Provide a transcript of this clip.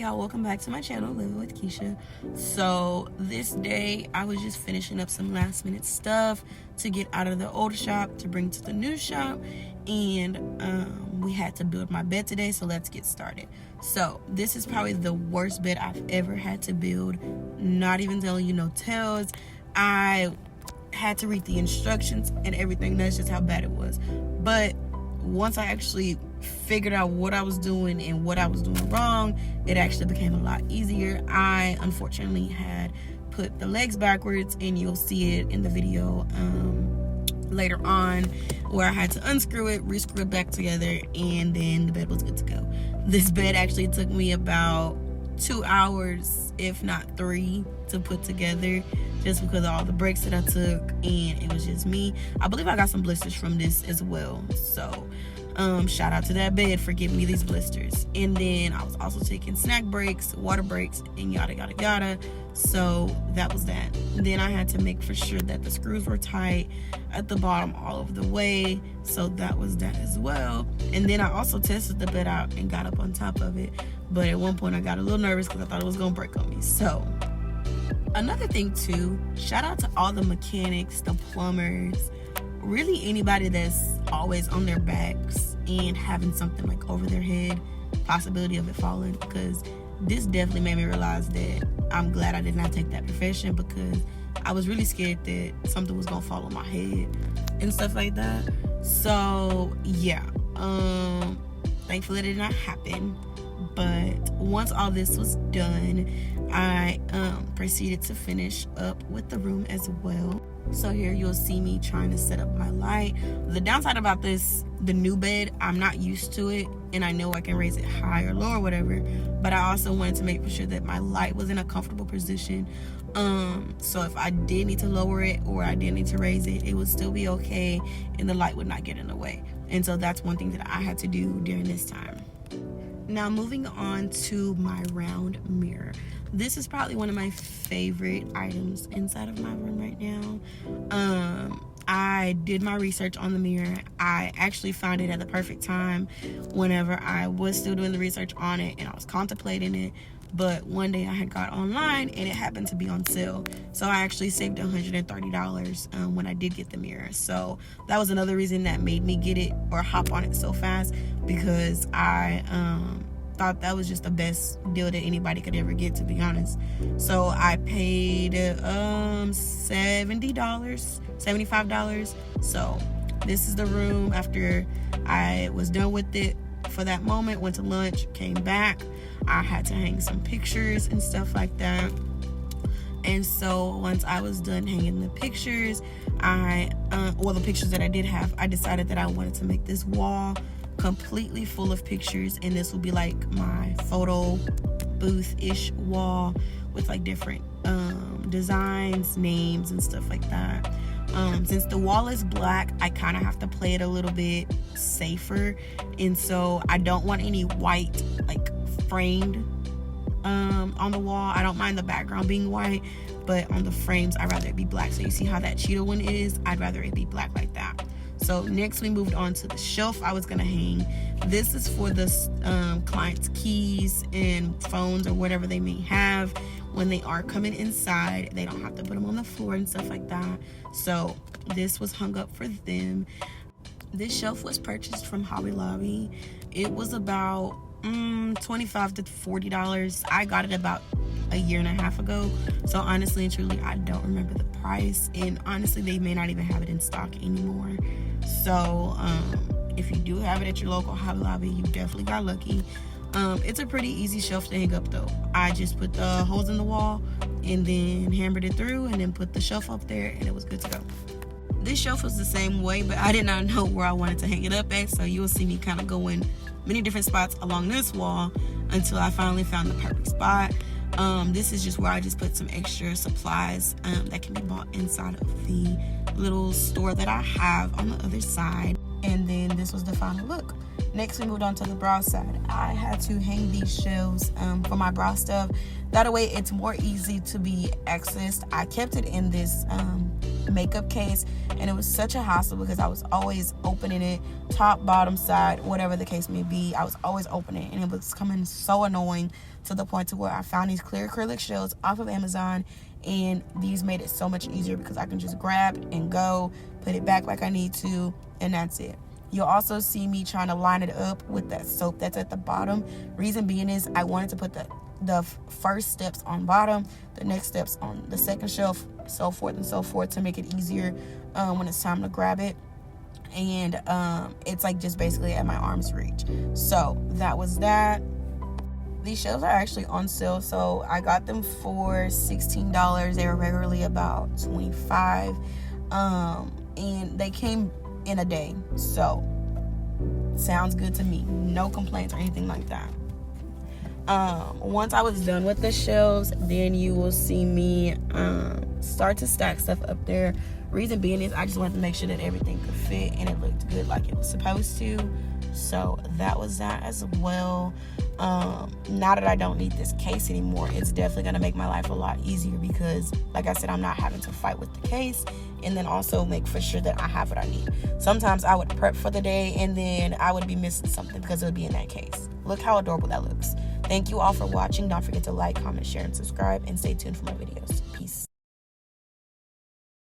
y'all, welcome back to my channel, Living with Keisha. So this day I was just finishing up some last minute stuff to get out of the old shop to bring to the new shop, and we had to build my bed today, so let's get started. So this is probably the worst bed I've ever had to build, not even telling you no tales. I had to read the instructions and everything. That's just how bad it was. But once I actually figured out what I was doing and what I was doing wrong, it actually became a lot easier. I unfortunately had put the legs backwards, and you'll see it in the video later on, where I had to unscrew it, rescrew it back together, and then the bed was good to go. This bed actually took me about 2 hours, if not 3, to put together, just because of all the breaks that I took, and it was just me. I believe I got some blisters from this as well, so shout out to that bed for giving me these blisters. And then I was also taking snack breaks, water breaks, and yada yada yada. So that was that. Then I had to make for sure that the screws were tight at the bottom all over the way, so that was that as well. And then I also tested the bed out and got up on top of it, but at one point I got a little nervous because I thought it was gonna break on me. So another thing too, shout out to all the mechanics, the plumbers, really anybody that's always on their backs and having something like over their head, possibility of it falling, because this definitely made me realize that I'm glad I did not take that profession, because I was really scared that something was gonna fall on my head and stuff like that. So yeah, thankfully it did not happen. But once all this was done, I proceeded to finish up with the room as well. So here you'll see me trying to set up my light. The downside about this, the new bed, I'm not used to it, and I know I can raise it high or low or whatever, but I also wanted to make sure that my light was in a comfortable position. So if I did need to lower it or I did need to raise it, it would still be okay and the light would not get in the way. And so that's one thing that I had to do during this time. Now moving on to my round mirror. This is probably one of my favorite items inside of my room right now. I did my research on the mirror. I actually found it at the perfect time whenever I was still doing the research on it and I was contemplating it. But one day I had got online and it happened to be on sale. So I actually saved $130 when I did get the mirror. So that was another reason that made me get it or hop on it so fast, because I thought that was just the best deal that anybody could ever get, to be honest. So I paid $75. So this is the room after I was done with it for that moment. Went to lunch, came back. I had to hang some pictures and stuff like that. And so once I was done hanging the pictures, the pictures that I did have, I decided that I wanted to make this wall completely full of pictures, and this will be like my photo booth-ish wall with like different designs, names, and stuff like that. Since the wall is black, I kind of have to play it a little bit safer, and so I don't want any white like framed on the wall. I don't mind the background being white, but on the frames I'd rather it be black. So you see how that cheetah one is? I'd rather it be black like that. So next we moved on to the shelf I was gonna hang. This is for the client's keys and phones or whatever they may have. When they are coming inside, they don't have to put them on the floor and stuff like that. So this was hung up for them. This shelf was purchased from Hobby Lobby. It was about $25 to $40. I got it about a year and a half ago. So honestly and truly, I don't remember the price. And honestly, they may not even have it in stock anymore. So if you do have it at your local Hobby Lobby, you definitely got lucky. It's a pretty easy shelf to hang up though. I just put the holes in the wall and then hammered it through and then put the shelf up there, and it was good to go. This shelf was the same way, but I did not know where I wanted to hang it up at, so you will see me kind of go in many different spots along this wall until I finally found the perfect spot. This is just where I just put some extra supplies that can be bought inside of the little store that I have on the other side. And then this was the final look. Next, we moved on to the brow side. I had to hang these shelves for my brow stuff. That way it's more easy to be accessed. I kept it in this makeup case, and it was such a hassle because I was always opening it, top, bottom, side, whatever the case may be. I was always opening it, and it was coming so annoying to the point to where I found these clear acrylic shells off of Amazon, and these made it so much easier because I can just grab and go, put it back like I need to, and that's it. You'll also see me trying to line it up with that soap that's at the bottom. Reason being is I wanted to put the first steps on bottom, the next steps on the second shelf, so forth and so forth, to make it easier when it's time to grab it. And it's like just basically at my arm's reach. So that was that. These shelves are actually on sale, so I got them for $16. They were regularly about $25, and they came in a day, so sounds good to me. No complaints or anything like that. Once I was done with the shelves, then you will see me start to stack stuff up there. Reason being is I just wanted to make sure that everything could fit and it looked good like it was supposed to. So that was that as well. Now that I don't need this case anymore, it's definitely going to make my life a lot easier because, like I said, I'm not having to fight with the case, and then also make for sure that I have what I need. Sometimes I would prep for the day and then I would be missing something because it would be in that case. Look how adorable that looks. Thank you all for watching. Don't forget to like, comment, share, and subscribe, and stay tuned for more videos. Peace.